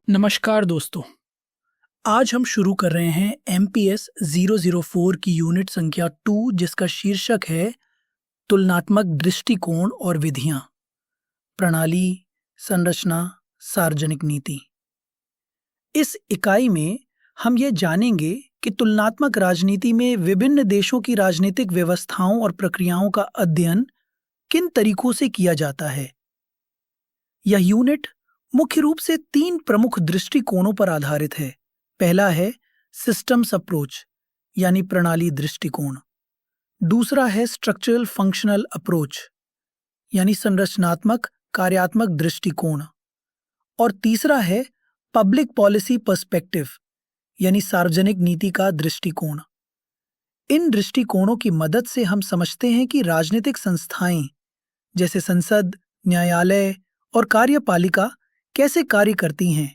नमस्कार दोस्तों। आज हम शुरू कर रहे हैं MPS 004 की यूनिट संख्या 2, जिसका शीर्षक है तुलनात्मक दृष्टिकोण और विधियां, प्रणाली, संरचना, सार्वजनिक नीति। इस इकाई में हम ये जानेंगे कि तुलनात्मक राजनीति में विभिन्न देशों की राजनीतिक व्यवस्थाओं और प्रक्रियाओं का अध्ययन किन तरीकों से किया जाता है। यह यूनिट मुख्य रूप से 3 प्रमुख दृष्टिकोणों पर आधारित है। पहला है सिस्टम्स अप्रोच यानी प्रणाली दृष्टिकोण। दूसरा है स्ट्रक्चरल फंक्शनल अप्रोच यानी संरचनात्मक कार्यात्मक दृष्टिकोण। और तीसरा है पब्लिक पॉलिसी पर्सपेक्टिव यानी सार्वजनिक नीति का दृष्टिकोण। इन दृष्टिकोणों की मदद से हम समझते हैं कि राजनीतिक संस्थाएं जैसे संसद, न्यायालय और कार्यपालिका कैसे कार्य करती हैं,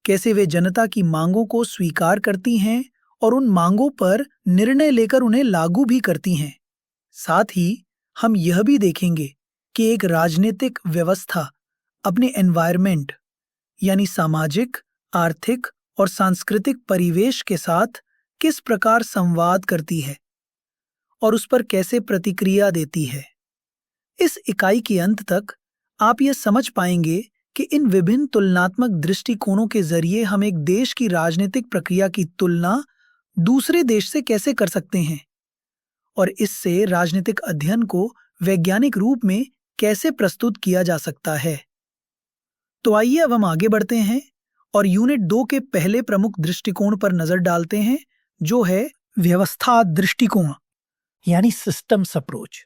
कैसे वे जनता की मांगों को स्वीकार करती हैं और उन मांगों पर निर्णय लेकर उन्हें लागू भी करती हैं। साथ ही हम यह भी देखेंगे कि एक राजनीतिक व्यवस्था अपने एनवायरनमेंट यानी सामाजिक, आर्थिक और सांस्कृतिक परिवेश के साथ किस प्रकार संवाद करती है और उस पर कैसे प्रतिक्रिया देती है। इस इकाई के अंत तक आप यह समझ पाएंगे कि इन विभिन्न तुलनात्मक दृष्टिकोणों के जरिए हम एक देश की राजनीतिक प्रक्रिया की तुलना दूसरे देश से कैसे कर सकते हैं और इससे राजनीतिक अध्ययन को वैज्ञानिक रूप में कैसे प्रस्तुत किया जा सकता है। तो आइए अब हम आगे बढ़ते हैं और यूनिट 2 के पहले प्रमुख दृष्टिकोण पर नजर डालते हैं, जो है व्यवस्था दृष्टिकोण यानी सिस्टम्स अप्रोच।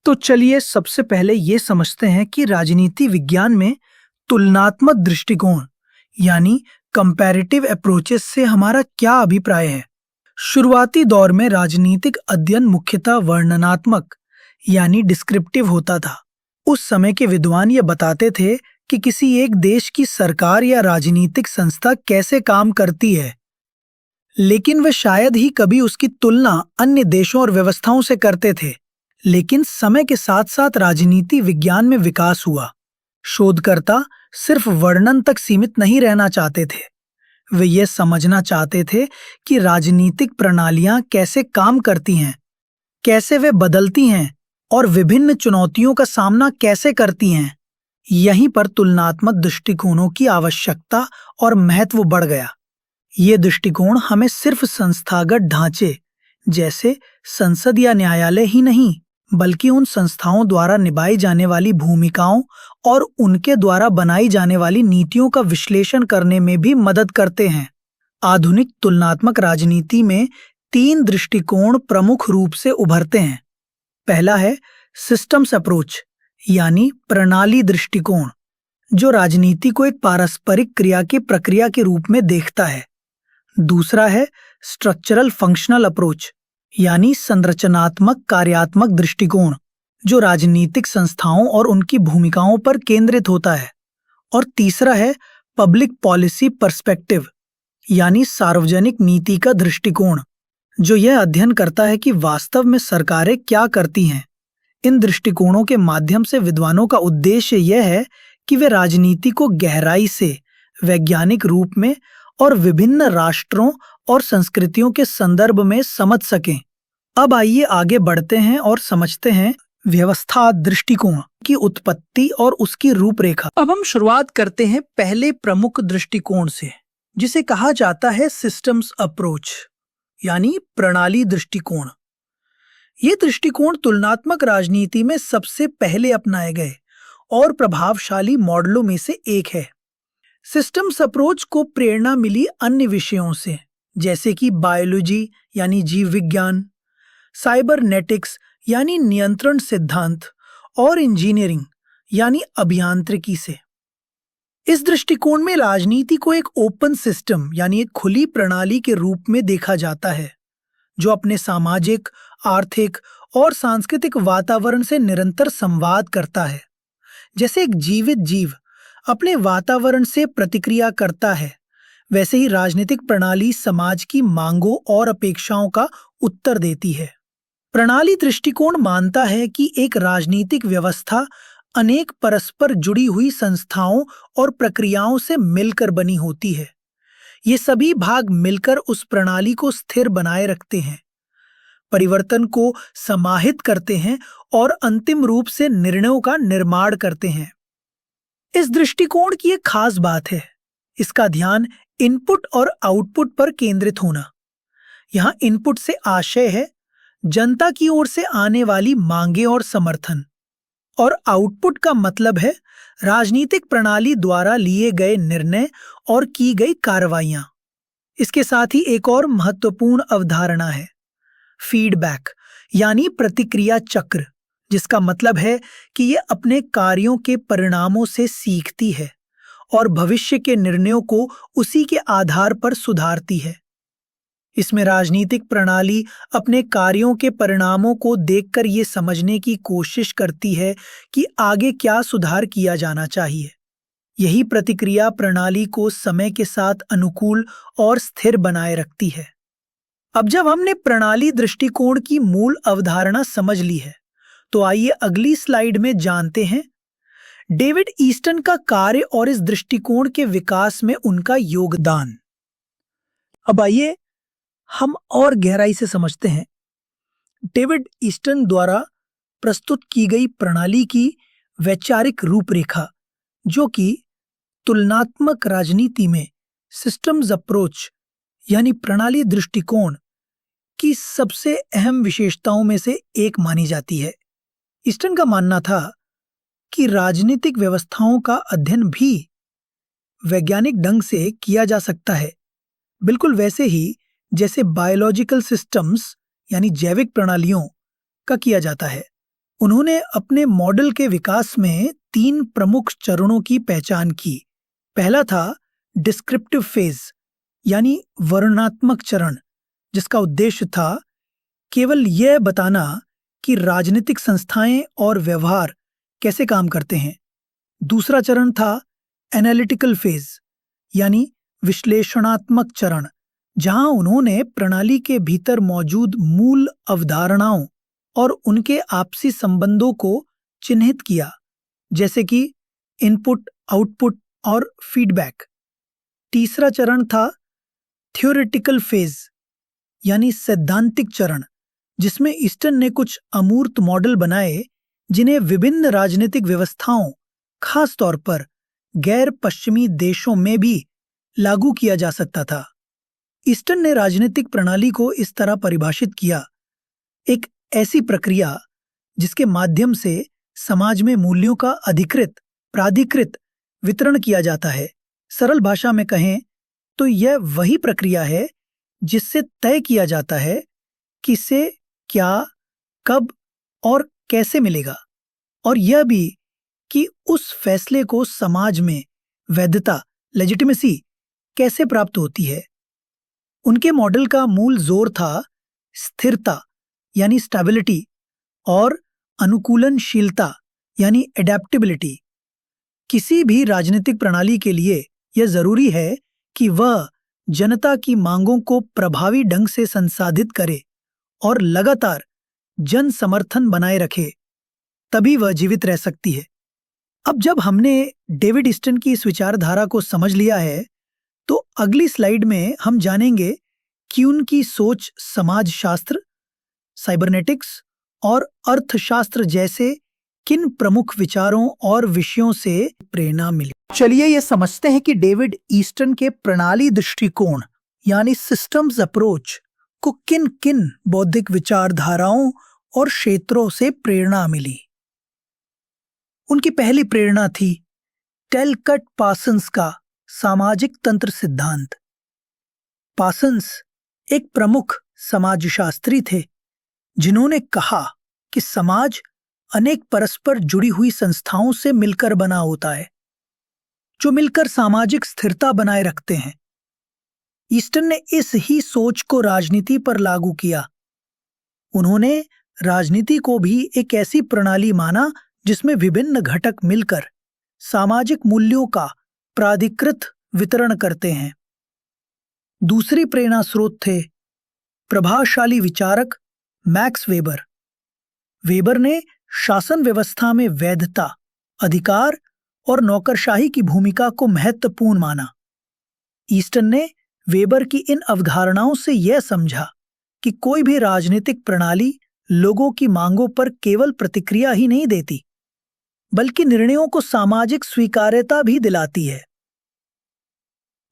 तो चलिए सबसे पहले ये समझते हैं कि राजनीति विज्ञान में तुलनात्मक दृष्टिकोण यानी कंपैरेटिव अप्रोचेस से हमारा क्या अभिप्राय है। शुरुआती दौर में राजनीतिक अध्ययन मुख्यतः वर्णनात्मक यानी डिस्क्रिप्टिव होता था। उस समय के विद्वान ये बताते थे कि किसी एक देश की सरकार या राजनीतिक संस्था कैसे काम करती है, लेकिन वे शायद ही कभी उसकी तुलना अन्य देशों और व्यवस्थाओं से करते थे। लेकिन समय के साथ साथ राजनीति विज्ञान में विकास हुआ। शोधकर्ता सिर्फ वर्णन तक सीमित नहीं रहना चाहते थे, वे ये समझना चाहते थे कि राजनीतिक प्रणालियां कैसे काम करती हैं, कैसे वे बदलती हैं और विभिन्न चुनौतियों का सामना कैसे करती हैं। यहीं पर तुलनात्मक दृष्टिकोणों की आवश्यकता और महत्व बढ़ गया। ये दृष्टिकोण हमें सिर्फ संस्थागत ढांचे जैसे संसद या न्यायालय ही नहीं, बल्कि उन संस्थाओं द्वारा निभाई जाने वाली भूमिकाओं और उनके द्वारा बनाई जाने वाली नीतियों का विश्लेषण करने में भी मदद करते हैं। आधुनिक तुलनात्मक राजनीति में 3 दृष्टिकोण प्रमुख रूप से उभरते हैं। पहला है सिस्टम्स अप्रोच यानी प्रणाली दृष्टिकोण, जो राजनीति को एक पारस्परिक क्रिया की प्रक्रिया के रूप में देखता है। दूसरा है स्ट्रक्चरल फंक्शनल अप्रोच यानी संरचनात्मक कार्यात्मक दृष्टिकोण, जो राजनीतिक संस्थाओं और उनकी भूमिकाओं पर केंद्रित होता है। और तीसरा है पब्लिक पॉलिसी पर्सपेक्टिव यानी सार्वजनिक नीति का दृष्टिकोण, जो यह अध्ययन करता है कि वास्तव में सरकारें क्या करती हैं। इन दृष्टिकोणों के माध्यम से विद्वानों का उद्देश्य यह है कि वे राजनीति को गहराई से वैज्ञानिक रूप में और विभिन्न राष्ट्रों और संस्कृतियों के संदर्भ में समझ सकें। अब आइए आगे बढ़ते हैं और समझते हैं व्यवस्था दृष्टिकोण की उत्पत्ति और उसकी रूपरेखा। अब हम शुरुआत करते हैं पहले प्रमुख दृष्टिकोण से, जिसे कहा जाता है सिस्टम्स अप्रोच यानी प्रणाली दृष्टिकोण। ये दृष्टिकोण तुलनात्मक राजनीति में सबसे पहले अपनाए गए और प्रभावशाली मॉडलों में से एक है। सिस्टम्स अप्रोच को प्रेरणा मिली अन्य विषयों से, जैसे कि बायोलॉजी यानी जीव विज्ञान, साइबरनेटिक्स यानी नियंत्रण सिद्धांत और इंजीनियरिंग यानी अभियांत्रिकी से। इस दृष्टिकोण में राजनीति को एक ओपन सिस्टम यानी एक खुली प्रणाली के रूप में देखा जाता है, जो अपने सामाजिक, आर्थिक और सांस्कृतिक वातावरण से निरंतर संवाद करता है। जैसे एक जीवित जीव अपने वातावरण से प्रतिक्रिया करता है, वैसे ही राजनीतिक प्रणाली समाज की मांगों और अपेक्षाओं का उत्तर देती है। प्रणाली दृष्टिकोण मानता है कि एक राजनीतिक व्यवस्था अनेक परस्पर जुड़ी हुई संस्थाओं और प्रक्रियाओं से मिलकर बनी होती है। ये सभी भाग मिलकर उस प्रणाली को स्थिर बनाए रखते हैं, परिवर्तन को समाहित करते हैं और अंतिम रूप से निर्णयों का निर्माण करते हैं। इस दृष्टिकोण की एक खास बात है इसका ध्यान इनपुट और आउटपुट पर केंद्रित होना। यहाँ इनपुट से आशय है जनता की ओर से आने वाली मांगे और समर्थन, और आउटपुट का मतलब है राजनीतिक प्रणाली द्वारा लिए गए निर्णय और की गई कार्रवाइयां। इसके साथ ही एक और महत्वपूर्ण अवधारणा है फीडबैक, यानी प्रतिक्रिया चक्र, जिसका मतलब है कि ये अपने कार्यों के परिणामों से सीखती है और भविष्य के निर्णयों को उसी के आधार पर सुधारती है। इसमें राजनीतिक प्रणाली अपने कार्यों के परिणामों को देखकर ये समझने की कोशिश करती है कि आगे क्या सुधार किया जाना चाहिए। यही प्रतिक्रिया प्रणाली को समय के साथ अनुकूल और स्थिर बनाए रखती है। अब जब हमने प्रणाली दृष्टिकोण की मूल अवधारणा समझ ली है, तो आइए अगली स्लाइड में जानते हैं डेविड ईस्टन का कार्य और इस दृष्टिकोण के विकास में उनका योगदान। अब आइए हम और गहराई से समझते हैं डेविड ईस्टन द्वारा प्रस्तुत की गई प्रणाली की वैचारिक रूपरेखा, जो कि तुलनात्मक राजनीति में सिस्टम्स अप्रोच यानी प्रणाली दृष्टिकोण की सबसे अहम विशेषताओं में से एक मानी जाती है। ईस्टन का मानना था कि राजनीतिक व्यवस्थाओं का अध्ययन भी वैज्ञानिक ढंग से किया जा सकता है, बिल्कुल वैसे ही जैसे बायोलॉजिकल सिस्टम्स यानी जैविक प्रणालियों का किया जाता है। उन्होंने अपने मॉडल के विकास में 3 प्रमुख चरणों की पहचान की। पहला था डिस्क्रिप्टिव फेज यानी वर्णनात्मक चरण, जिसका उद्देश्य था केवल यह बताना कि राजनीतिक संस्थाएं और व्यवहार कैसे काम करते हैं। दूसरा चरण था एनालिटिकल फेज यानी विश्लेषणात्मक चरण, जहां उन्होंने प्रणाली के भीतर मौजूद मूल अवधारणाओं और उनके आपसी संबंधों को चिन्हित किया, जैसे कि इनपुट, आउटपुट और फीडबैक। तीसरा चरण था थ्योरेटिकल फेज यानी सैद्धांतिक चरण, जिसमें ईस्टन ने कुछ अमूर्त मॉडल बनाए जिन्हें विभिन्न राजनीतिक व्यवस्थाओं, खास तौर पर गैर पश्चिमी देशों में भी लागू किया जा सकता था। ईस्टन ने राजनीतिक प्रणाली को इस तरह परिभाषित किया, एक ऐसी प्रक्रिया जिसके माध्यम से समाज में मूल्यों का अधिकृत, प्राधिकृत वितरण किया जाता है। सरल भाषा में कहें तो यह वही प्रक्रिया है जिससे तय किया जाता है किसे क्या, कब और कैसे मिलेगा, और यह भी कि उस फैसले को समाज में वैधता, लेजिटिमेसी कैसे प्राप्त होती है। उनके मॉडल का मूल जोर था स्थिरता यानी स्टेबिलिटी और अनुकूलनशीलता यानी एडेप्टेबिलिटी। किसी भी राजनीतिक प्रणाली के लिए यह जरूरी है कि वह जनता की मांगों को प्रभावी ढंग से संसाधित करे और लगातार जन समर्थन बनाए रखे, तभी वह जीवित रह सकती है। अब जब हमने डेविड ईस्टन की इस विचारधारा को समझ लिया है, तो अगली स्लाइड में हम जानेंगे कि उनकी सोच समाजशास्त्र, साइबरनेटिक्स और अर्थशास्त्र जैसे किन प्रमुख विचारों और विषयों से प्रेरणा मिली। चलिए ये समझते हैं कि डेविड ईस्टन के प्रणाली दृष्टिकोण यानी सिस्टम्स अप्रोच को किन किन बौद्धिक विचारधाराओं और क्षेत्रों से प्रेरणा मिली। उनकी पहली प्रेरणा थी टेलकट पार्सन्स का सामाजिक तंत्र सिद्धांत। पार्सन्स एक प्रमुख समाजशास्त्री थे जिन्होंने कहा कि समाज अनेक परस्पर जुड़ी हुई संस्थाओं से मिलकर बना होता है, जो मिलकर सामाजिक स्थिरता बनाए रखते हैं। ईस्टन ने इस ही सोच को राजनीति पर लागू किया। उन्होंने राजनीति को भी एक ऐसी प्रणाली माना जिसमें विभिन्न घटक मिलकर सामाजिक मूल्यों का प्राधिकृत वितरण करते हैं। दूसरी प्रेरणा स्रोत थे प्रभावशाली विचारक मैक्स वेबर। वेबर ने शासन व्यवस्था में वैधता अधिकार और नौकरशाही की भूमिका को महत्वपूर्ण माना। ईस्टन ने वेबर की इन अवधारणाओं से यह समझा कि कोई भी राजनीतिक प्रणाली लोगों की मांगों पर केवल प्रतिक्रिया ही नहीं देती, बल्कि निर्णयों को सामाजिक स्वीकार्यता भी दिलाती है।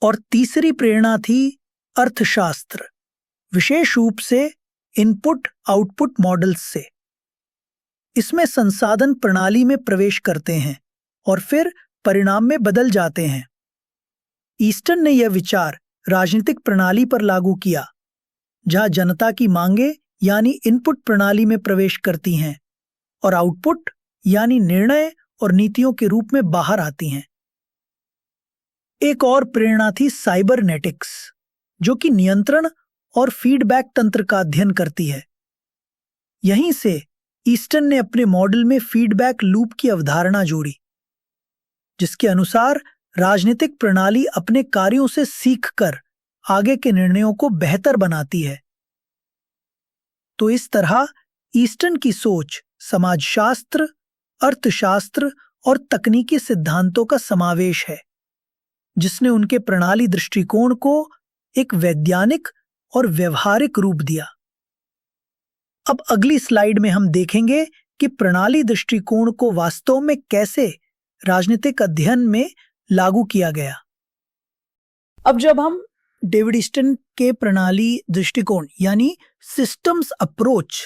और तीसरी प्रेरणा थी अर्थशास्त्र, विशेष रूप से इनपुट आउटपुट मॉडल्स से। इसमें संसाधन प्रणाली में प्रवेश करते हैं और फिर परिणाम में बदल जाते हैं। ईस्टन ने यह विचार राजनीतिक प्रणाली पर लागू किया, जहां जनता की मांगे यानी इनपुट प्रणाली में प्रवेश करती हैं और आउटपुट यानी निर्णय और नीतियों के रूप में बाहर आती हैं। एक और प्रेरणा थी साइबरनेटिक्स, जो कि नियंत्रण और फीडबैक तंत्र का अध्ययन करती है। यहीं से ईस्टन ने अपने मॉडल में फीडबैक लूप की अवधारणा जोड़ी, जिसके अनुसार राजनीतिक प्रणाली अपने कार्यों से सीखकर आगे के निर्णयों को बेहतर बनाती है। तो इस तरह ईस्टन की सोच समाजशास्त्र, अर्थशास्त्र और तकनीकी सिद्धांतों का समावेश है, जिसने उनके प्रणाली दृष्टिकोण को एक वैज्ञानिक और व्यवहारिक रूप दिया। अब अगली स्लाइड में हम देखेंगे कि प्रणाली दृष्टिकोण को वास्तव में कैसे राजनीतिक अध्ययन में लागू किया गया। अब जब हम डेविड ईस्टन के प्रणाली दृष्टिकोण यानी सिस्टम्स अप्रोच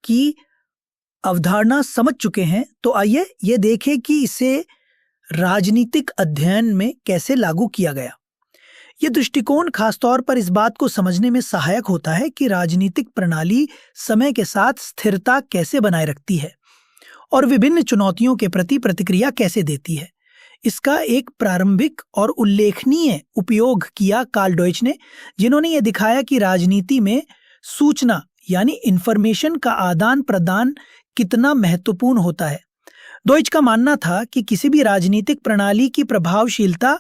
की अवधारणा समझ चुके हैं, तो आइए ये देखें कि इसे राजनीतिक अध्ययन में कैसे लागू किया गया। यह दृष्टिकोण खासतौर पर इस बात को समझने में सहायक होता है कि राजनीतिक प्रणाली समय के साथ स्थिरता कैसे बनाए रखती है और विभिन्न चुनौतियों के प्रति प्रतिक्रिया कैसे देती है। इसका एक प्रारंभिक और उल्लेखनीय उपयोग किया कार्ल डॉइच ने, जिन्होंने यह दिखाया कि राजनीति में सूचना यानी इंफॉर्मेशन का आदान प्रदान कितना महत्वपूर्ण होता है। डॉइच का मानना था कि किसी भी राजनीतिक प्रणाली की प्रभावशीलता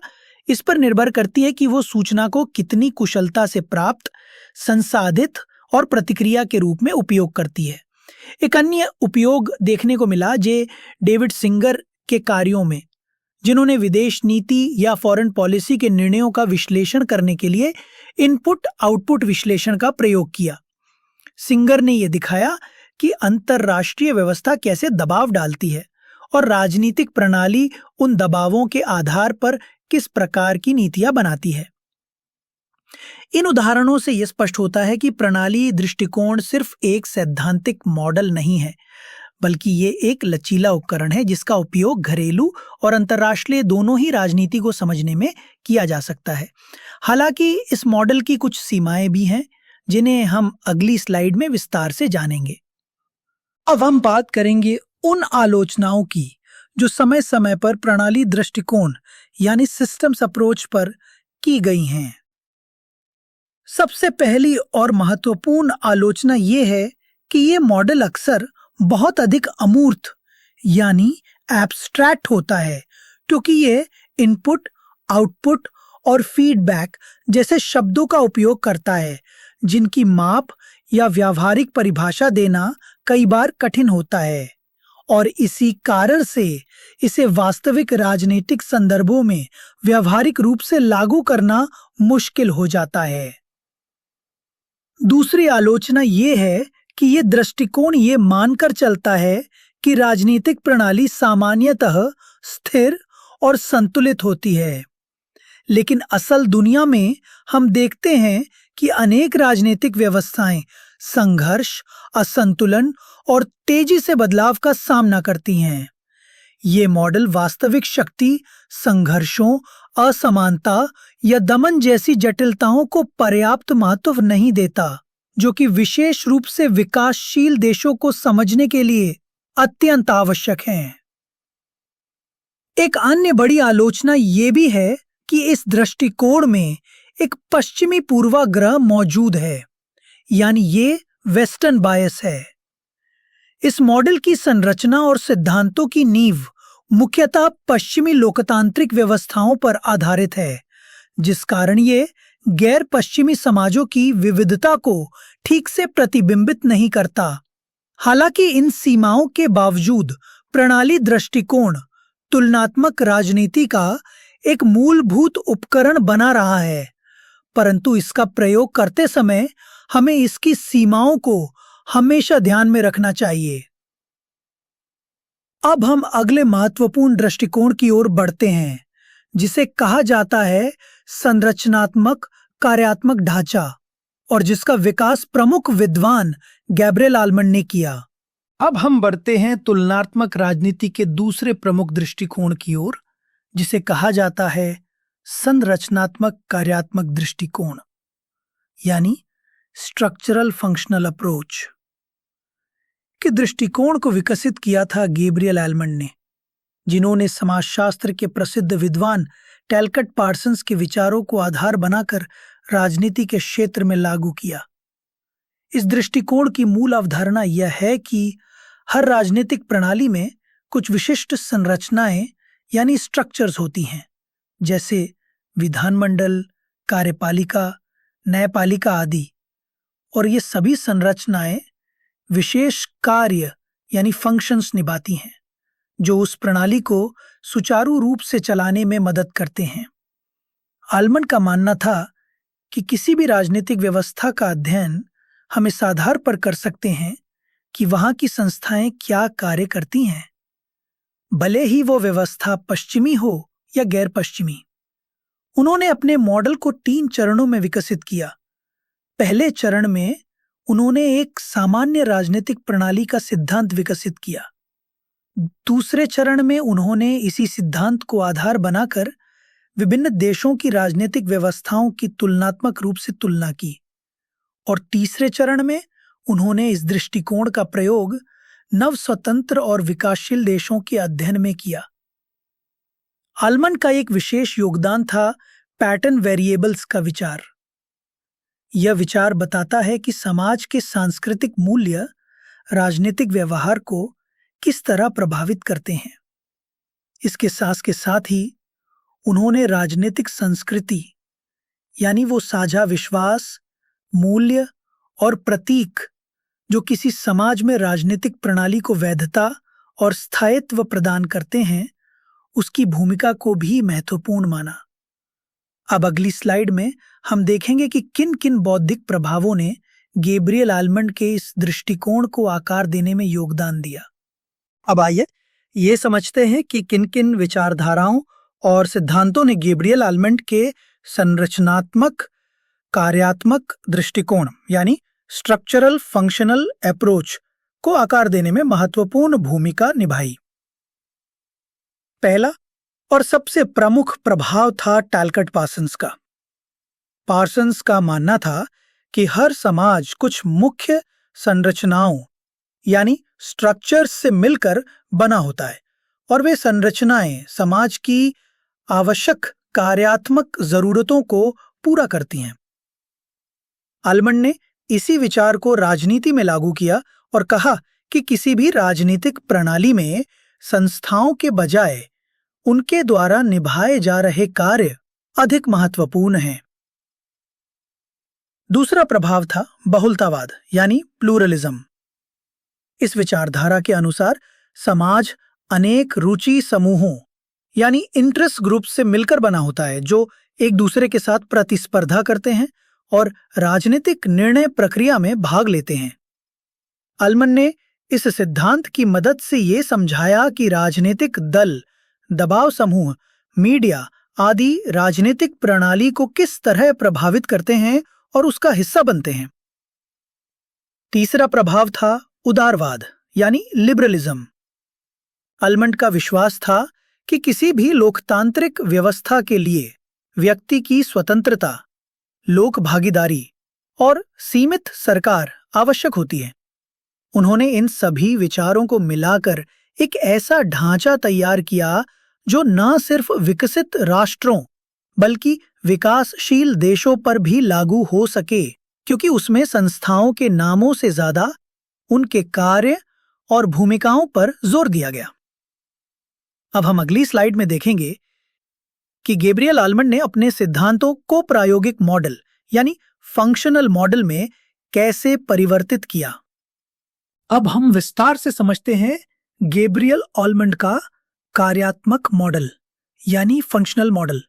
इस पर निर्भर करती है कि वो सूचना को कितनी कुशलता से प्राप्त, संसाधित और प्रतिक्रिया के रूप में उपयोग करती है। एक अन्य उपयोग देखने को मिला डेविड सिंगर के कार्यों में, जिन्होंने विदेश नीति या फॉरेन पॉलिसी के निर्णयों का विश्लेषण करने के लिए इनपुट आउटपुट विश्लेषण का प्रयोग किया। सिंगर ने यह दिखाया कि अंतरराष्ट्रीय व्यवस्था कैसे दबाव डालती है और राजनीतिक प्रणाली उन दबावों के आधार पर किस प्रकार की नीतियां बनाती है। इन उदाहरणों से यह स्पष्ट होता है कि प्रणाली दृष्टिकोण सिर्फ एक सैद्धांतिक मॉडल नहीं है, बल्कि ये एक लचीला उपकरण है जिसका उपयोग घरेलू और अंतर्राष्ट्रीय दोनों ही राजनीति को समझने में किया जा सकता है। हालांकि इस मॉडल की कुछ सीमाएं भी हैं, जिन्हें हम अगली स्लाइड में विस्तार से जानेंगे। अब हम बात करेंगे उन आलोचनाओं की जो समय समय पर प्रणाली दृष्टिकोण यानी सिस्टम्स अप्रोच पर की गई हैं। सबसे पहली और महत्वपूर्ण आलोचना ये है कि ये मॉडल अक्सर बहुत अधिक अमूर्त यानी एब्स्ट्रैक्ट होता है, क्योंकि ये इनपुट, आउटपुट और फीडबैक जैसे शब्दों का उपयोग करता है, जिनकी माप या व्यावहारिक परिभाषा देना कई बार कठिन होता है और इसी कारण से इसे वास्तविक राजनीतिक संदर्भों में व्यावहारिक रूप से लागू करना मुश्किल हो जाता है। दूसरी आलोचना ये है कि ये दृष्टिकोण ये मानकर चलता है कि राजनीतिक प्रणाली सामान्यतः स्थिर और संतुलित होती है, लेकिन असल दुनिया में हम देखते हैं कि अनेक राजनीतिक व्यवस्थाएं संघर्ष, असंतुलन और तेजी से बदलाव का सामना करती हैं। ये मॉडल वास्तविक शक्ति, संघर्षों, असमानता या दमन जैसी जटिलताओं को पर्याप्त महत्व नहीं देता, जो कि विशेष रूप से विकासशील देशों को समझने के लिए अत्यंत आवश्यक हैं। एक अन्य बड़ी आलोचना ये भी है कि इस दृष्टिकोण में एक पश्चिमी पूर्वाग्रह मौजूद है, यानी ये वेस्टर्न बायस है। इस मॉडल की संरचना और सिद्धांतों की नींव मुख्यतः पश्चिमी लोकतांत्रिक व्यवस्थाओं पर आधारित है, जिस कारण ये गैर पश्चिमी समाजों की विविधता को ठीक से प्रतिबिंबित नहीं करता। हालांकि इन सीमाओं के बावजूद प्रणाली दृष्टिकोण तुलनात्मक राजनीति का एक मूलभूत उपकरण बना रहा है, परंतु इसका प्रयोग करते समय हमें इसकी सीमाओं को हमेशा ध्यान में रखना चाहिए। अब हम अगले महत्वपूर्ण दृष्टिकोण की ओर बढ़ते हैं, जिसे कहा जाता है संरचनात्मक कार्यात्मक ढांचा, और जिसका विकास प्रमुख विद्वान गैब्रियल आलमंड ने किया। अब हम बढ़ते हैं तुलनात्मक राजनीति के दूसरे प्रमुख दृष्टिकोण की ओर, जिसे कहा जाता है संरचनात्मक कार्यात्मक दृष्टिकोण, यानी स्ट्रक्चरल फंक्शनल अप्रोच के दृष्टिकोण को विकसित किया था गैब्रियल आलमंड ने, जिन्होंने समाजशास्त्र के प्रसिद्ध विद्वान टैलकट पार्सन्स के विचारों को आधार बनाकर राजनीति के क्षेत्र में लागू किया। इस दृष्टिकोण की मूल अवधारणा यह है कि हर राजनीतिक प्रणाली में कुछ विशिष्ट संरचनाएं यानी स्ट्रक्चर्स होती हैं, जैसे विधानमंडल, कार्यपालिका, न्यायपालिका आदि, और ये सभी संरचनाएं विशेष कार्य यानी फंक्शंस निभाती हैं, जो उस प्रणाली को सुचारू रूप से चलाने में मदद करते हैं। आलमंड का मानना था कि किसी भी राजनीतिक व्यवस्था का अध्ययन हम इस आधार पर कर सकते हैं कि वहां की संस्थाएं क्या कार्य करती हैं, भले ही वो व्यवस्था पश्चिमी हो या गैर पश्चिमी। उन्होंने अपने मॉडल को 3 चरणों में विकसित किया। पहले चरण में उन्होंने एक सामान्य राजनीतिक प्रणाली का सिद्धांत विकसित किया। दूसरे चरण में उन्होंने इसी सिद्धांत को आधार बनाकर विभिन्न देशों की राजनीतिक व्यवस्थाओं की तुलनात्मक रूप से तुलना की, और तीसरे चरण में उन्होंने इस दृष्टिकोण का प्रयोग नव स्वतंत्र और विकासशील देशों के अध्ययन में किया। आलमंड का एक विशेष योगदान था पैटर्न वेरिएबल्स का विचार। यह विचार बताता है कि समाज के सांस्कृतिक मूल्य राजनीतिक व्यवहार को किस तरह प्रभावित करते हैं। इसके साथ ही उन्होंने राजनीतिक संस्कृति यानी वो साझा विश्वास, मूल्य और प्रतीक जो किसी समाज में राजनीतिक प्रणाली को वैधता और स्थायित्व प्रदान करते हैं, उसकी भूमिका को भी महत्वपूर्ण माना। अब अगली स्लाइड में हम देखेंगे कि किन किन बौद्धिक प्रभावों ने गैब्रियल आलमंड के इस दृष्टिकोण को आकार देने में योगदान दिया। अब आइए ये समझते हैं कि किन किन विचारधाराओं और सिद्धांतों ने गैब्रियल आलमंड के संरचनात्मक कार्यात्मक दृष्टिकोण यानी स्ट्रक्चरल फंक्शनल अप्रोच को आकार देने में महत्वपूर्ण भूमिका निभाई। पहला और सबसे प्रमुख प्रभाव था टैलकट पार्सन्स का। पार्सन्स का मानना था कि हर समाज कुछ मुख्य संरचनाओं यानी स्ट्रक्चर्स से मिलकर बना होता है, और वे संरचनाएं समाज की आवश्यक कार्यात्मक जरूरतों को पूरा करती हैं। आलमंड ने इसी विचार को राजनीति में लागू किया और कहा कि किसी भी राजनीतिक प्रणाली में संस्थाओं के बजाय उनके द्वारा निभाए जा रहे कार्य अधिक महत्वपूर्ण हैं। दूसरा प्रभाव था बहुलतावाद यानी प्लूरलिज्म। इस विचारधारा के अनुसार समाज अनेक रुचि समूहों यानी इंटरेस्ट ग्रुप से मिलकर बना होता है, जो एक दूसरे के साथ प्रतिस्पर्धा करते हैं और राजनीतिक निर्णय प्रक्रिया में भाग लेते हैं। आलमंड ने इस सिद्धांत की मदद से ये समझाया कि राजनीतिक दल, दबाव समूह, मीडिया आदि राजनीतिक प्रणाली को किस तरह प्रभावित करते हैं और उसका हिस्सा बनते हैं। तीसरा प्रभाव था उदारवाद यानी लिबरलिज्म। आलमंड का विश्वास था कि किसी भी लोकतांत्रिक व्यवस्था के लिए व्यक्ति की स्वतंत्रता, लोक भागीदारी और सीमित सरकार आवश्यक होती है। उन्होंने इन सभी विचारों को मिलाकर एक ऐसा ढांचा तैयार किया जो न सिर्फ विकसित राष्ट्रों बल्कि विकासशील देशों पर भी लागू हो सके, क्योंकि उसमें संस्थाओं के नामों से ज्यादा उनके कार्य और भूमिकाओं पर जोर दिया गया। अब हम अगली स्लाइड में देखेंगे कि गैब्रियल आलमंड ने अपने सिद्धांतों को प्रायोगिक मॉडल यानी फंक्शनल मॉडल में कैसे परिवर्तित किया। अब हम विस्तार से समझते हैं गैब्रियल ऑलमंड का कार्यात्मक मॉडल यानी फंक्शनल मॉडल,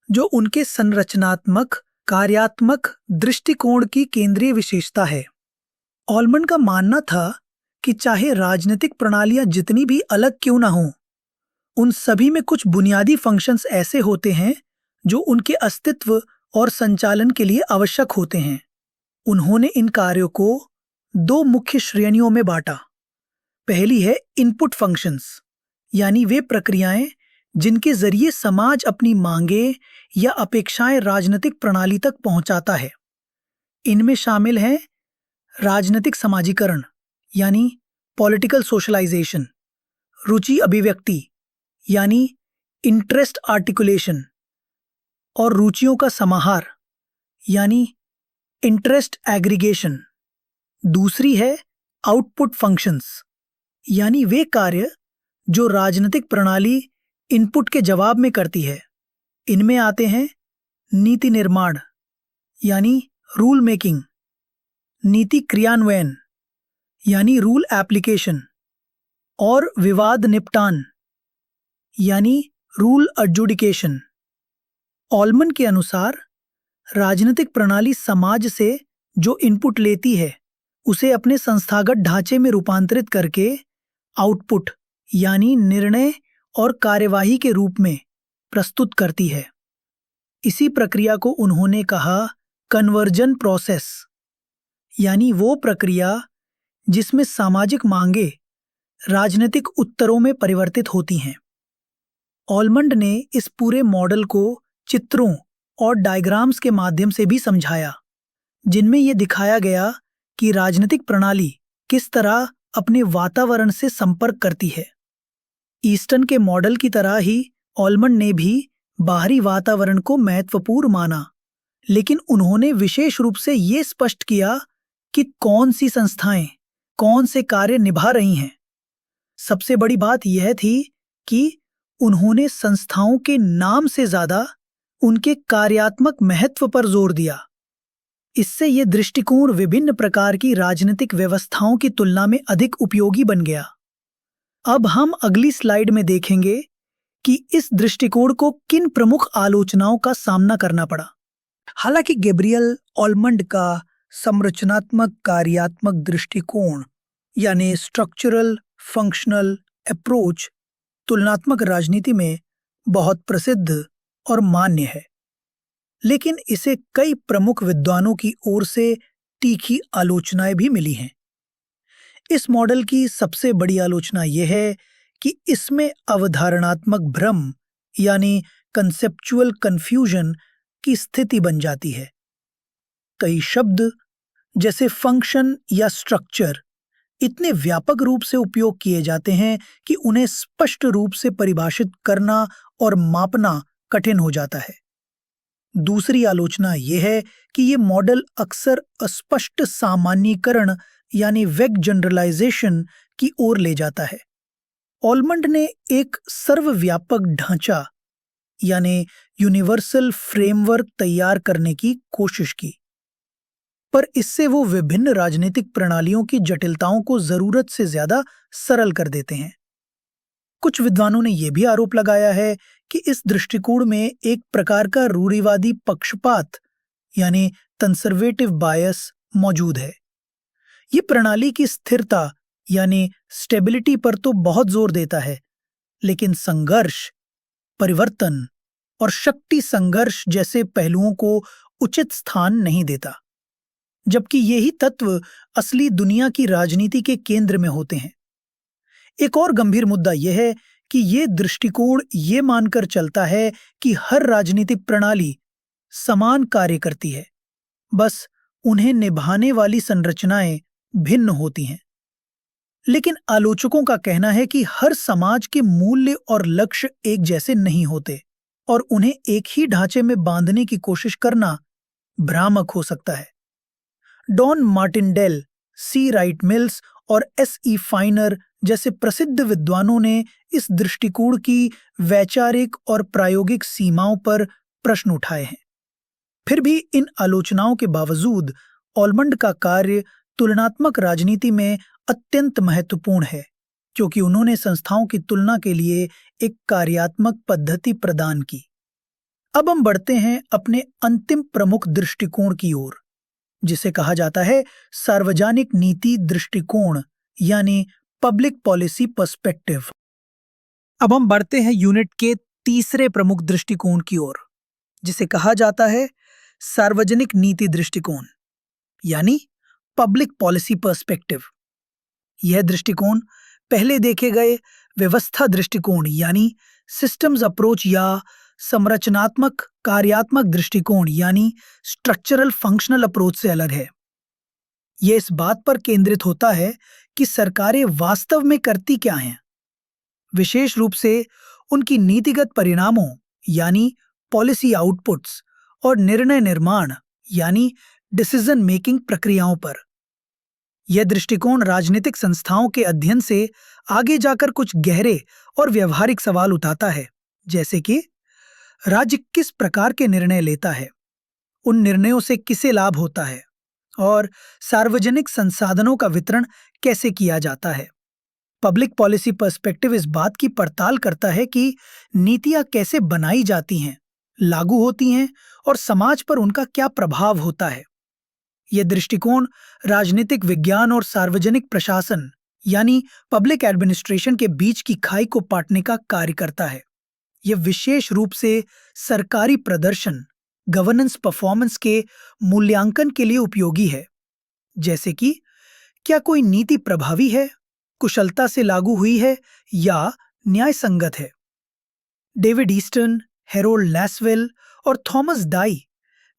जो उनके संरचनात्मक कार्यात्मक दृष्टिकोण की केंद्रीय विशेषता है। ऑलमंड का मानना था कि चाहे राजनीतिक प्रणालियां जितनी भी अलग क्यों ना हों, उन सभी में कुछ बुनियादी फंक्शंस ऐसे होते हैं जो उनके अस्तित्व और संचालन के लिए आवश्यक होते हैं। उन्होंने इन कार्यों को दो मुख्य श्रेणियों में बांटा। पहली है इनपुट फंक्शंस, यानी वे प्रक्रियाएं जिनके जरिए समाज अपनी मांगें या अपेक्षाएं राजनीतिक प्रणाली तक पहुंचाता है। इनमें शामिल हैं राजनीतिक समाजीकरण यानी पॉलिटिकल सोशलाइजेशन, रुचि अभिव्यक्ति यानी इंटरेस्ट आर्टिकुलेशन, और रुचियों का समाहार यानी इंटरेस्ट एग्रीगेशन। दूसरी है आउटपुट फंक्शंस, यानी वे कार्य जो राजनीतिक प्रणाली इनपुट के जवाब में करती है। इनमें आते हैं नीति निर्माण यानी रूल मेकिंग, नीति क्रियान्वयन यानी रूल एप्लीकेशन, और विवाद निपटान यानी रूल एडजुडिकेशन। ऑलमन के अनुसार राजनीतिक प्रणाली समाज से जो इनपुट लेती है उसे अपने संस्थागत ढांचे में रूपांतरित करके आउटपुट यानी निर्णय और कार्यवाही के रूप में प्रस्तुत करती है। इसी प्रक्रिया को उन्होंने कहा कन्वर्जन प्रोसेस, यानी वो प्रक्रिया जिसमें सामाजिक मांगे राजनीतिक उत्तरों में परिवर्तित होती हैं। ऑलमंड ने इस पूरे मॉडल को चित्रों और डायग्राम्स के माध्यम से भी समझाया, जिनमें यह दिखाया गया कि राजनीतिक प्रणाली किस तरह अपने वातावरण से संपर्क करती है। ईस्टन के मॉडल की तरह ही ऑलमंड ने भी बाहरी वातावरण को महत्वपूर्ण माना, लेकिन उन्होंने विशेष रूप से ये स्पष्ट किया कि कौन सी संस्थाएं कौन से कार्य निभा रही हैं। सबसे बड़ी बात यह थी कि उन्होंने संस्थाओं के नाम से ज्यादा उनके कार्यात्मक महत्व पर जोर दिया। इससे यह दृष्टिकोण विभिन्न प्रकार की राजनीतिक व्यवस्थाओं की तुलना में अधिक उपयोगी बन गया। अब हम अगली स्लाइड में देखेंगे कि इस दृष्टिकोण को किन प्रमुख आलोचनाओं का सामना करना पड़ा। हालांकि गैब्रियल ऑलमंड का संरचनात्मक कार्यात्मक दृष्टिकोण यानी स्ट्रक्चरल फंक्शनल अप्रोच तुलनात्मक राजनीति में बहुत प्रसिद्ध और मान्य है, लेकिन इसे कई प्रमुख विद्वानों की ओर से तीखी आलोचनाएं भी मिली हैं। इस मॉडल की सबसे बड़ी आलोचना यह है कि इसमें अवधारणात्मक भ्रम यानी कंसेप्चुअल कंफ्यूजन की स्थिति बन जाती है। कई शब्द जैसे फंक्शन या स्ट्रक्चर इतने व्यापक रूप से उपयोग किए जाते हैं कि उन्हें स्पष्ट रूप से परिभाषित करना और मापना कठिन हो जाता है। दूसरी आलोचना यह है कि ये मॉडल अक्सर अस्पष्ट सामान्यीकरण यानी वेग जनरलाइजेशन की ओर ले जाता है। ऑलमंड ने एक सर्वव्यापक ढांचा यानी यूनिवर्सल फ्रेमवर्क तैयार करने की कोशिश की, पर इससे वो विभिन्न राजनीतिक प्रणालियों की जटिलताओं को जरूरत से ज्यादा सरल कर देते हैं। कुछ विद्वानों ने यह भी आरोप लगाया है कि इस दृष्टिकोण में एक प्रकार का रूढ़िवादी पक्षपात यानी कंजर्वेटिव बायस मौजूद है। ये प्रणाली की स्थिरता यानी स्टेबिलिटी पर तो बहुत जोर देता है, लेकिन संघर्ष, परिवर्तन और शक्ति संघर्ष जैसे पहलुओं को उचित स्थान नहीं देता, जबकि यही तत्व असली दुनिया की राजनीति के केंद्र में होते हैं। एक और गंभीर मुद्दा यह है कि ये दृष्टिकोण ये मानकर चलता है कि हर राजनीतिक प्रणाली समान कार्य करती है, बस उन्हें निभाने वाली संरचनाएं भिन्न होती हैं। लेकिन आलोचकों का कहना है कि हर समाज के मूल्य और लक्ष्य एक जैसे नहीं होते और उन्हें एक ही ढांचे में बांधने की कोशिश करना भ्रामक हो सकता है। डॉन मार्टिनडेल, सी राइट मिल्स और एस.ई. फाइनर जैसे प्रसिद्ध विद्वानों ने इस दृष्टिकोण की वैचारिक और प्रायोगिक सीमाओं पर प्रश्न उठाए हैं। फिर भी इन आलोचनाओं के बावजूद ऑलमंड का कार्य तुलनात्मक राजनीति में अत्यंत महत्वपूर्ण है, क्योंकि उन्होंने संस्थाओं की तुलना के लिए एक कार्यात्मक पद्धति प्रदान की। अब हम बढ़ते हैं अपने अंतिम प्रमुख दृष्टिकोण की ओर, जिसे कहा जाता है सार्वजनिक नीति दृष्टिकोण, यानी पब्लिक पॉलिसी पर्सपेक्टिव। अब हम बढ़ते हैं यूनिट के तीसरे प्रमुख दृष्टिकोण की ओर, जिसे कहा जाता है सार्वजनिक नीति दृष्टिकोण, यानी पब्लिक पॉलिसी पर्सपेक्टिव। यह दृष्टिकोण पहले देखे गए व्यवस्था दृष्टिकोण यानी सिस्टम्स अप्रोच या संरचनात्मक कार्यात्मक दृष्टिकोण यानी स्ट्रक्चरल फंक्शनल अप्रोच से अलग है। यह इस बात पर केंद्रित होता है कि सरकारें वास्तव में करती क्या हैं, विशेष रूप से उनकी नीतिगत परिणामों यानी पॉलिसी आउटपुट्स और निर्णय निर्माण यानी डिसीजन मेकिंग प्रक्रियाओं पर। यह दृष्टिकोण राजनीतिक संस्थाओं के अध्ययन से आगे जाकर कुछ गहरे और व्यवहारिक सवाल उठाता है, जैसे कि राज्य किस प्रकार के निर्णय लेता है, उन निर्णयों से किसे लाभ होता है और सार्वजनिक संसाधनों का वितरण कैसे किया जाता है। पब्लिक पॉलिसी पर्सपेक्टिव इस बात की पड़ताल करता है कि नीतियां कैसे बनाई जाती हैं, लागू होती हैं और समाज पर उनका क्या प्रभाव होता है। यह दृष्टिकोण राजनीतिक विज्ञान और सार्वजनिक प्रशासन यानी पब्लिक एडमिनिस्ट्रेशन के बीच की खाई को पाटने का कार्य करता है। यह विशेष रूप से सरकारी प्रदर्शन गवर्नेंस परफॉर्मेंस के मूल्यांकन के लिए उपयोगी है, जैसे कि क्या कोई नीति प्रभावी है, कुशलता से लागू हुई है या न्याय संगत है। डेविड ईस्टन, हेरोल्ड लैसवेल और थॉमस डाई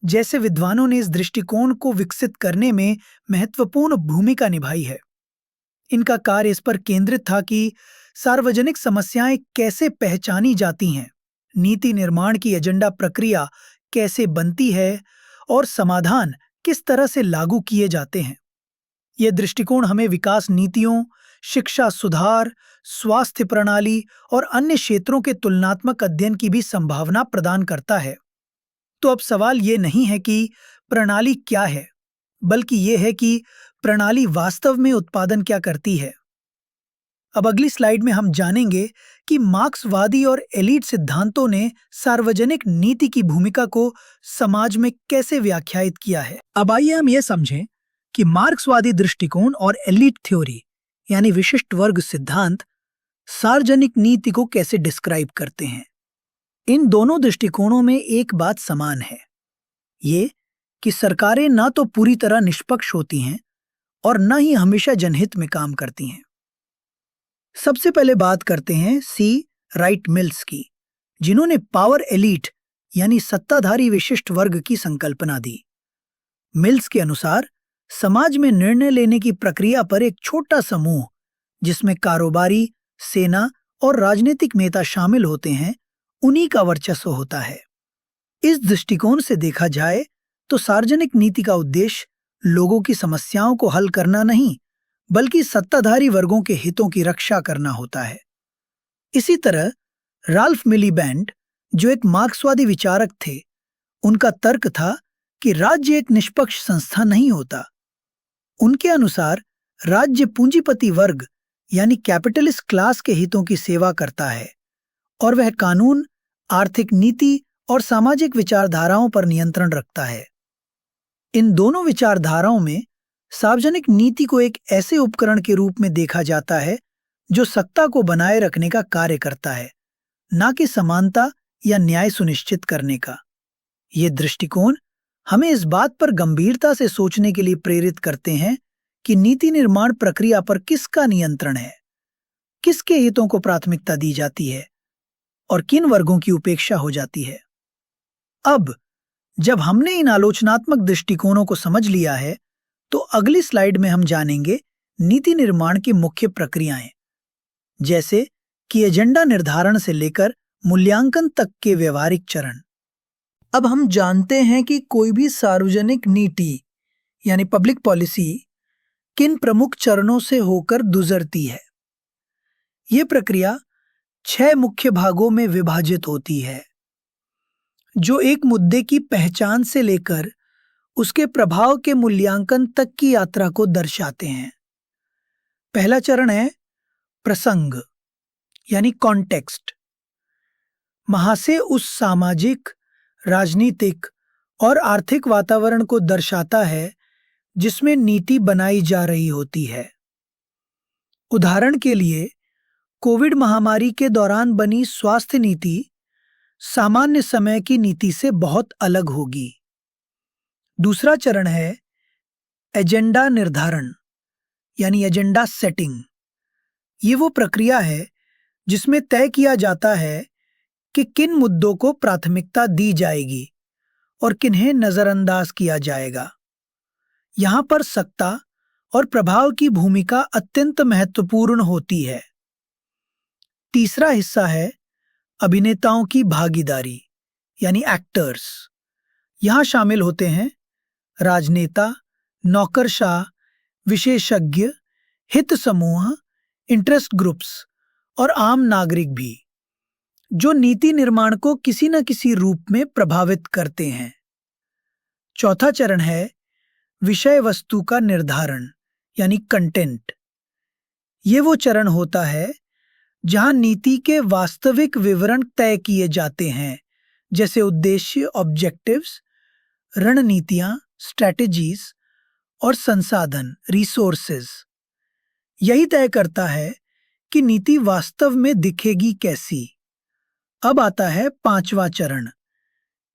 जैसे विद्वानों ने इस दृष्टिकोण को विकसित करने में महत्वपूर्ण भूमिका निभाई है। इनका कार्य इस पर केंद्रित था कि सार्वजनिक समस्याएं कैसे पहचानी जाती हैं, नीति निर्माण की एजेंडा प्रक्रिया कैसे बनती है और समाधान किस तरह से लागू किए जाते हैं। यह दृष्टिकोण हमें विकास नीतियों, शिक्षा सुधार, स्वास्थ्य प्रणाली और अन्य क्षेत्रों के तुलनात्मक अध्ययन की भी संभावना प्रदान करता है। तो अब सवाल ये नहीं है कि प्रणाली क्या है, बल्कि ये है कि प्रणाली वास्तव में उत्पादन क्या करती है। अब अगली स्लाइड में हम जानेंगे कि मार्क्सवादी और एलीट सिद्धांतों ने सार्वजनिक नीति की भूमिका को समाज में कैसे व्याख्यायित किया है। अब आइए हम ये समझें कि मार्क्सवादी दृष्टिकोण और एलीट थ्योरी यानी विशिष्ट वर्ग सिद्धांत सार्वजनिक नीति को कैसे डिस्क्राइब करते हैं। इन दोनों दृष्टिकोणों में एक बात समान है, ये कि सरकारें न तो पूरी तरह निष्पक्ष होती हैं और न ही हमेशा जनहित में काम करती हैं। सबसे पहले बात करते हैं सी राइट मिल्स की, जिन्होंने पावर एलीट यानी सत्ताधारी विशिष्ट वर्ग की संकल्पना दी। मिल्स के अनुसार समाज में निर्णय लेने की प्रक्रिया पर एक छोटा समूह, जिसमें कारोबारी, सेना और राजनीतिक नेता शामिल होते हैं, उन्हीं का वर्चस्व होता है। इस दृष्टिकोण से देखा जाए तो सार्वजनिक नीति का उद्देश्य लोगों की समस्याओं को हल करना नहीं, बल्कि सत्ताधारी वर्गों के हितों की रक्षा करना होता है। इसी तरह राल्फ मिलीबैंड, जो एक मार्क्सवादी विचारक थे, उनका तर्क था कि राज्य एक निष्पक्ष संस्था नहीं होता। उनके अनुसार राज्य पूंजीपति वर्ग यानी कैपिटलिस्ट क्लास के हितों की सेवा करता है और वह कानून, आर्थिक नीति और सामाजिक विचारधाराओं पर नियंत्रण रखता है। इन दोनों विचारधाराओं में सार्वजनिक नीति को एक ऐसे उपकरण के रूप में देखा जाता है जो सत्ता को बनाए रखने का कार्य करता है, न कि समानता या न्याय सुनिश्चित करने का। ये दृष्टिकोण हमें इस बात पर गंभीरता से सोचने के लिए प्रेरित करते हैं कि नीति निर्माण प्रक्रिया पर किसका नियंत्रण है, किसके हितों को प्राथमिकता दी जाती है और किन वर्गों की उपेक्षा हो जाती है। अब जब हमने इन आलोचनात्मक दृष्टिकोणों को समझ लिया है, तो अगली स्लाइड में हम जानेंगे नीति निर्माण की मुख्य प्रक्रियाएं, जैसे कि एजेंडा निर्धारण से लेकर मूल्यांकन तक के व्यवहारिक चरण। अब हम जानते हैं कि कोई भी सार्वजनिक नीति यानी पब्लिक पॉलिसी किन प्रमुख चरणों से होकर गुजरती है। यह प्रक्रिया 6 मुख्य भागों में विभाजित होती है, जो एक मुद्दे की पहचान से लेकर उसके प्रभाव के मूल्यांकन तक की यात्रा को दर्शाते हैं। पहला चरण है प्रसंग यानी कॉन्टेक्स्ट महासे उस सामाजिक, राजनीतिक और आर्थिक वातावरण को दर्शाता है जिसमें नीति बनाई जा रही होती है। उदाहरण के लिए, कोविड महामारी के दौरान बनी स्वास्थ्य नीति सामान्य समय की नीति से बहुत अलग होगी। दूसरा चरण है एजेंडा निर्धारण यानी एजेंडा सेटिंग। ये वो प्रक्रिया है जिसमें तय किया जाता है कि किन मुद्दों को प्राथमिकता दी जाएगी और किन्हें नजरअंदाज किया जाएगा। यहां पर सत्ता और प्रभाव की भूमिका अत्यंत महत्वपूर्ण होती है। तीसरा हिस्सा है अभिनेताओं की भागीदारी यानी एक्टर्स। यहां शामिल होते हैं राजनेता, नौकरशाह, विशेषज्ञ, हित समूह, इंटरेस्ट ग्रुप्स और आम नागरिक भी, जो नीति निर्माण को किसी न किसी रूप में प्रभावित करते हैं। चौथा चरण है विषय वस्तु का निर्धारण यानी कंटेंट। ये वो चरण होता है जहां नीति के वास्तविक विवरण तय किए जाते हैं, जैसे उद्देश्य ऑब्जेक्टिव्स, रणनीतियां स्ट्रैटेजीज और संसाधन रिसोर्सेज। यही तय करता है कि नीति वास्तव में दिखेगी कैसी। अब आता है पांचवा चरण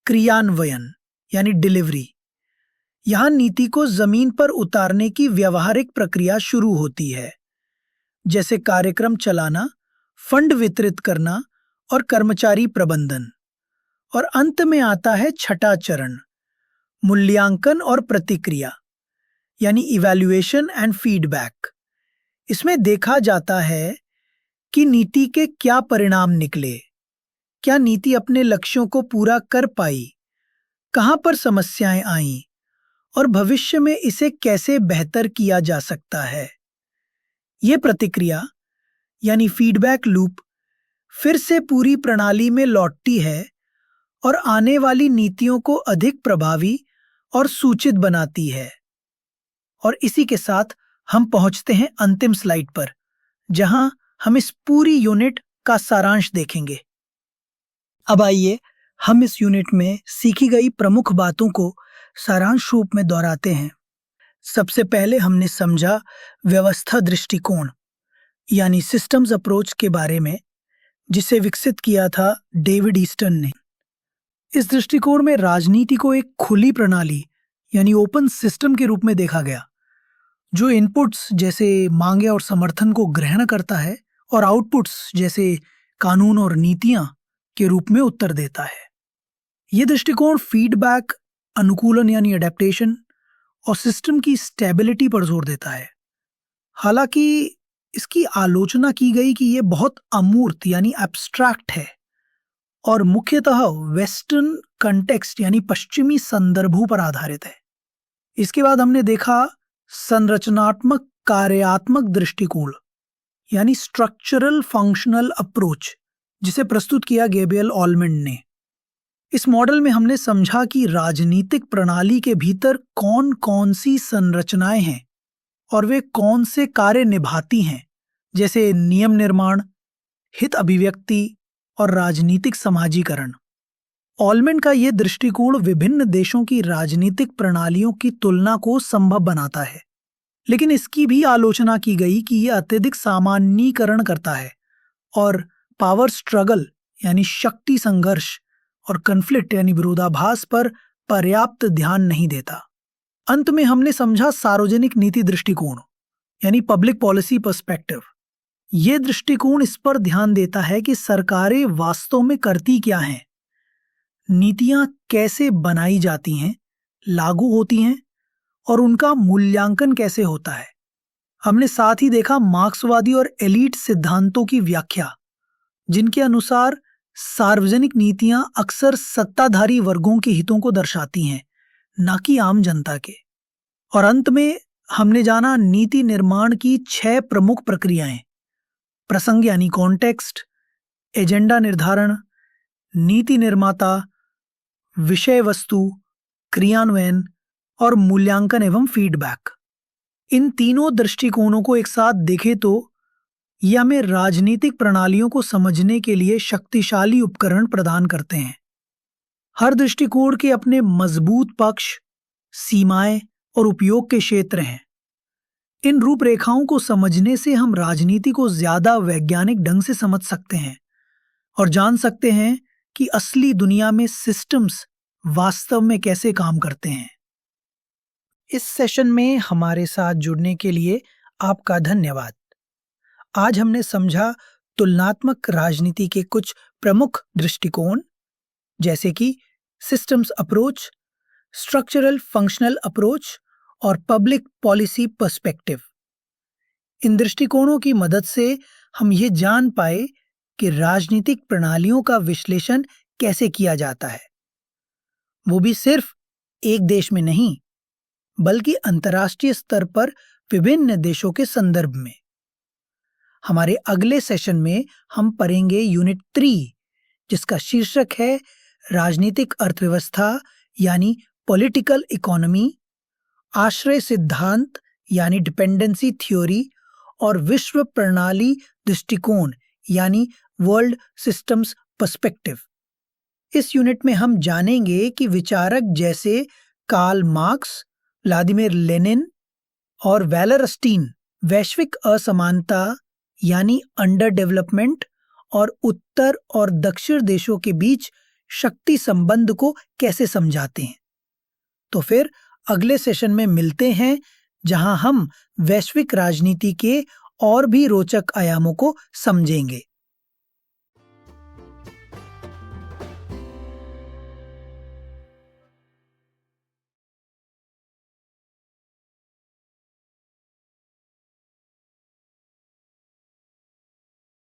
क्रियान्वयन यानी डिलीवरी। यहां नीति को जमीन पर उतारने की व्यवहारिक प्रक्रिया शुरू होती है, जैसे कार्यक्रम चलाना, फंड वितरित करना और कर्मचारी प्रबंधन। और अंत में आता है छठा चरण मूल्यांकन और प्रतिक्रिया यानी इवैल्यूएशन एंड फीडबैक। इसमें देखा जाता है कि नीति के क्या परिणाम निकले, क्या नीति अपने लक्ष्यों को पूरा कर पाई, कहां पर समस्याएं आईं और भविष्य में इसे कैसे बेहतर किया जा सकता है। यह प्रतिक्रिया यानी फीडबैक लूप फिर से पूरी प्रणाली में लौटती है और आने वाली नीतियों को अधिक प्रभावी और सूचित बनाती है। और इसी के साथ हम पहुंचते हैं अंतिम स्लाइड पर, जहां हम इस पूरी यूनिट का सारांश देखेंगे। अब आइए हम इस यूनिट में सीखी गई प्रमुख बातों को सारांश रूप में दोहराते हैं। सबसे पहले हमने समझा व्यवस्था दृष्टिकोण यानी सिस्टम्स अप्रोच के बारे में, जिसे विकसित किया था डेविड ईस्टन ने। इस दृष्टिकोण में राजनीति को एक खुली प्रणाली यानी ओपन सिस्टम के रूप में देखा गया, जो इनपुट्स जैसे मांगे और समर्थन को ग्रहण करता है और आउटपुट्स जैसे कानून और नीतियां के रूप में उत्तर देता है। यह दृष्टिकोण फीडबैक, अनुकूलन यानी अडेप्टेशन और सिस्टम की स्टेबिलिटी पर जोर देता है। हालांकि इसकी आलोचना की गई कि यह बहुत अमूर्त यानी एब्स्ट्रैक्ट है और मुख्यतः वेस्टर्न कंटेक्स्ट यानी पश्चिमी संदर्भों पर आधारित है। इसके बाद हमने देखा संरचनात्मक कार्यात्मक दृष्टिकोण यानी स्ट्रक्चरल फंक्शनल अप्रोच, जिसे प्रस्तुत किया गैब्रियल ऑलमेंड ने। इस मॉडल में हमने समझा कि राजनीतिक प्रणाली के भीतर कौन कौन सी संरचनाएं हैं और वे कौन से कार्य निभाती हैं, जैसे नियम निर्माण, हित अभिव्यक्ति और राजनीतिक समाजीकरण। ऑलमेंड का यह दृष्टिकोण विभिन्न देशों की राजनीतिक प्रणालियों की तुलना को संभव बनाता है, लेकिन इसकी भी आलोचना की गई कि यह अत्यधिक सामान्यीकरण करता है और पावर स्ट्रगल यानी शक्ति संघर्ष और कन्फ्लिक्ट यानी विरोधाभास पर पर्याप्त ध्यान नहीं देता। अंत में हमने समझा सार्वजनिक नीति दृष्टिकोण यानी पब्लिक पॉलिसी पर्सपेक्टिव। यह दृष्टिकोण इस पर ध्यान देता है कि सरकारें वास्तव में करती क्या हैं, नीतियां कैसे बनाई जाती हैं, लागू होती हैं और उनका मूल्यांकन कैसे होता है। हमने साथ ही देखा मार्क्सवादी और एलीट सिद्धांतों की व्याख्या, जिनके अनुसार सार्वजनिक नीतियां अक्सर सत्ताधारी वर्गों के हितों को दर्शाती हैं, न कि आम जनता के। और अंत में हमने जाना नीति निर्माण की 6 प्रमुख प्रक्रियाएं: प्रसंग यानी कॉन्टेक्स्ट, एजेंडा निर्धारण, नीति निर्माता, विषय वस्तु, क्रियान्वयन और मूल्यांकन एवं फीडबैक। इन तीनों दृष्टिकोणों को एक साथ देखें तो ये हमें राजनीतिक प्रणालियों को समझने के लिए शक्तिशाली उपकरण प्रदान करते हैं। हर दृष्टिकोण के अपने मजबूत पक्ष, सीमाएं और उपयोग के क्षेत्र हैं। इन रूपरेखाओं को समझने से हम राजनीति को ज्यादा वैज्ञानिक ढंग से समझ सकते हैं और जान सकते हैं कि असली दुनिया में सिस्टम्स वास्तव में कैसे काम करते हैं। इस सेशन में हमारे साथ जुड़ने के लिए आपका धन्यवाद। आज हमने समझा तुलनात्मक राजनीति के कुछ प्रमुख दृष्टिकोण, जैसे कि systems approach, structural functional approach और पब्लिक पॉलिसी पर्सपेक्टिव। इन दृष्टिकोणों की मदद से हम ये जान पाए कि राजनीतिक प्रणालियों का विश्लेषण कैसे किया जाता है, वो भी सिर्फ एक देश में नहीं, बल्कि अंतर्राष्ट्रीय स्तर पर विभिन्न देशों के संदर्भ में। हमारे अगले सेशन में हम पढ़ेंगे यूनिट 3, जिसका शीर्षक है राजनीतिक अर्थव्यवस्था यानी पॉलिटिकल इकोनॉमी, आश्रय सिद्धांत यानी डिपेंडेंसी थ्योरी और विश्व प्रणाली दृष्टिकोण यानी वर्ल्ड सिस्टम्स पर्सपेक्टिव। इस यूनिट में हम जानेंगे कि विचारक जैसे कार्ल मार्क्स, व्लादिमीर लेनिन और वैलरस्टीन वैश्विक असमानता यानी अंडर डेवलपमेंट और उत्तर और दक्षिण देशों के बीच शक्ति संबंध को कैसे समझाते हैं। तो फिर अगले सेशन में मिलते हैं, जहां हम वैश्विक राजनीति के और भी रोचक आयामों को समझेंगे।